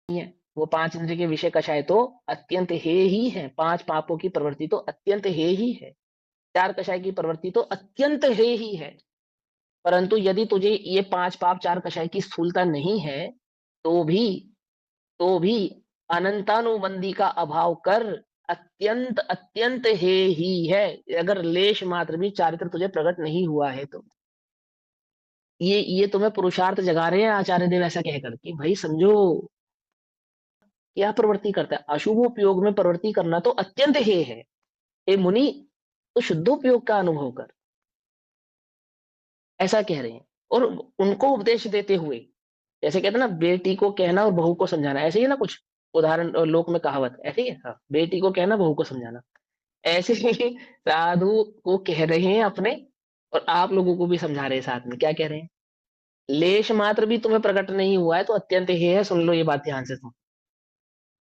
है। वो 5 इंद्रिय के विषय कषाय तो अत्यंत हे ही है। 5 पापों की प्रवृत्ति तो अत्यंत हे ही है। 4 कषाय की प्रवृत्ति तो अत्यंत हे ही है। परंतु यदि तुझे ये 5 पाप 4 कषाय की स्थूलता नहीं है, तो भी तो भी अनंतानुबंधी का अभाव कर अत्यंत अत्यंत हे ही है। अगर लेश मात्र भी चारित्र तुझे प्रकट नहीं हुआ है तो ये तुम्हें पुरुषार्थ जगा रहे हैं आचार्य देव ऐसा कहकर कि भाई समझो क्या प्रवृत्ति करता है। अशुभोपयोग में प्रवृत्ति करना तो अत्यंत हे है। हे मुनि, तो शुद्धोपयोग का अनुभव कर, ऐसा कह रहे हैं। और उनको उपदेश देते हुए, जैसे कहते हैं ना बेटी को कहना और बहू को समझाना, ऐसे ही ना कुछ उदाहरण और लोक में कहावत ऐसे ही है। हाँ, बेटी को कहना बहू को समझाना, ऐसे ही साधु को कह रहे हैं अपने, और आप लोगों को भी समझा रहे हैं साथ में। क्या कह रहे हैं? लेश मात्र भी तुम्हें प्रकट नहीं हुआ है तो अत्यंत हे है। सुन लो ये बात ध्यान से तुम।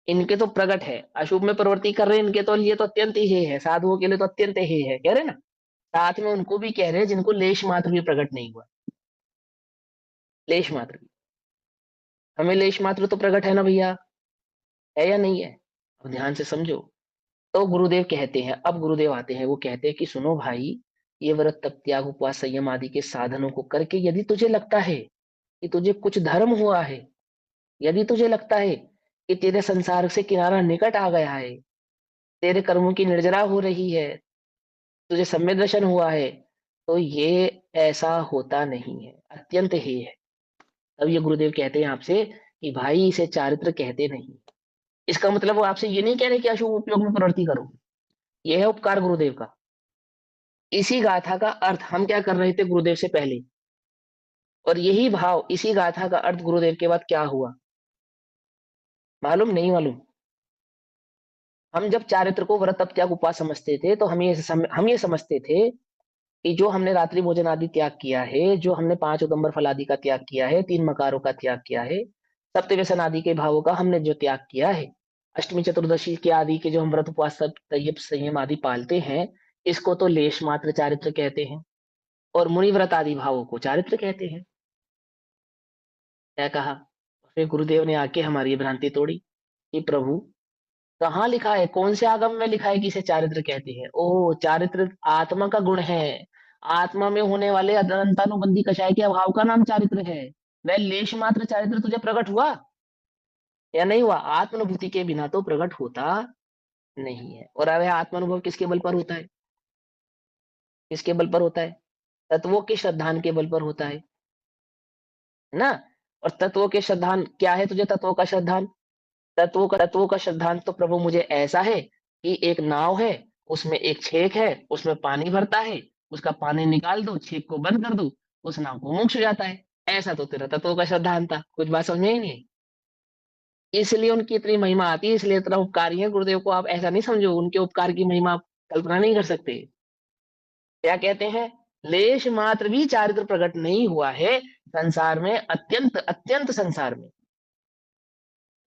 इनके तो प्रकट है, अशुभ में प्रवृत्ति कर रहे हैं इनके तो ये तो अत्यंत ही हे है, साधुओं के लिए तो अत्यंत हे है, कह रहे हैं ना। साथ में उनको भी कह रहे हैं जिनको लेश मात्र भी प्रकट नहीं हुआ। लेश मात्र भी, हमें लेश मात्र तो प्रकट है ना भैया, है या नहीं है? अब ध्यान से समझो। तो गुरुदेव कहते हैं, अब गुरुदेव आते हैं, वो कहते हैं कि सुनो भाई, ये व्रत तप त्याग उपवास संयम आदि के साधनों को करके यदि तुझे लगता है कि तुझे कुछ धर्म हुआ है, यदि तुझे लगता है कि तेरे संसार से किनारा निकट आ गया है, तेरे कर्मों की निर्जरा हो रही है, तुझे सम्यक दर्शन हुआ है, तो ये ऐसा होता नहीं है, अत्यंत ही है। तब ये गुरुदेव कहते हैं आपसे कि भाई इसे चारित्र कहते नहीं। इसका मतलब वो आपसे ये नहीं कह रहे कि अशुभ उपयोग में प्रवृत्ति करो। ये है उपकार गुरुदेव का। इसी गाथा का अर्थ हम क्या कर रहे थे गुरुदेव से पहले, और यही भाव, इसी गाथा का अर्थ गुरुदेव के बाद क्या हुआ, मालूम नहीं मालूम? हम जब चारित्र को व्रत तप त्याग उपवास समझते थे तो हम ये समझते थे कि जो हमने रात्रि भोजन आदि त्याग किया है, जो हमने 5 उदंबर फल आदि का त्याग किया है, 3 मकारों का त्याग किया है, सप्तव्यसन आदि के भावों का हमने जो त्याग किया है, अष्टमी चतुर्दशी के आदि के जो हम व्रत उपवास सब तय्यब संयम आदि पालते हैं, इसको तो लेश मात्र चारित्र कहते हैं, और मुनि व्रत आदि भावों को चारित्र कहते हैं। क्या कहा? फिर गुरुदेव ने आके हमारी ये भ्रांति तोड़ी कि प्रभु, कहाँ लिखा है, कौन से आगम में लिखा है कि इसे चारित्र कहते हैं? ओ, चारित्र आत्मा का गुण है। आत्मा में होने वाले अनंतानुबंधी कषाय के अभाव का नाम चारित्र है। वह लेश मात्र चारित्र तुझे प्रकट हुआ या नहीं हुआ? आत्मानुभूति के बिना तो प्रकट होता नहीं है। और वह आत्मानुभव किसके बल पर होता है? किसके बल पर होता है? तत्वों के श्रद्धान के बल पर होता है ना। और तत्वों के श्रद्धान क्या है? तुझे तत्वों का श्रद्धान, तत्वों का सिद्धांत तो प्रभु मुझे ऐसा है कि एक नाव है, उसमें एक छेक है, उसमें पानी भरता है, उसका पानी निकाल दो, छेक को बंद कर दो, उस नाव को मोक्ष हो जाता है। ऐसा तो तेरा तत्वों का सिद्धांत था। कुछ बात समझ में ही नहीं आई? इसलिए उनकी इतनी महिमा आती है, इसलिए इतना उपकारी है गुरुदेव को। आप ऐसा नहीं समझो, उनके उपकार की महिमा आप कल्पना नहीं कर सकते। क्या कहते हैं? लेश मात्र भी चारित्र प्रकट नहीं हुआ है संसार में, अत्यंत अत्यंत संसार में।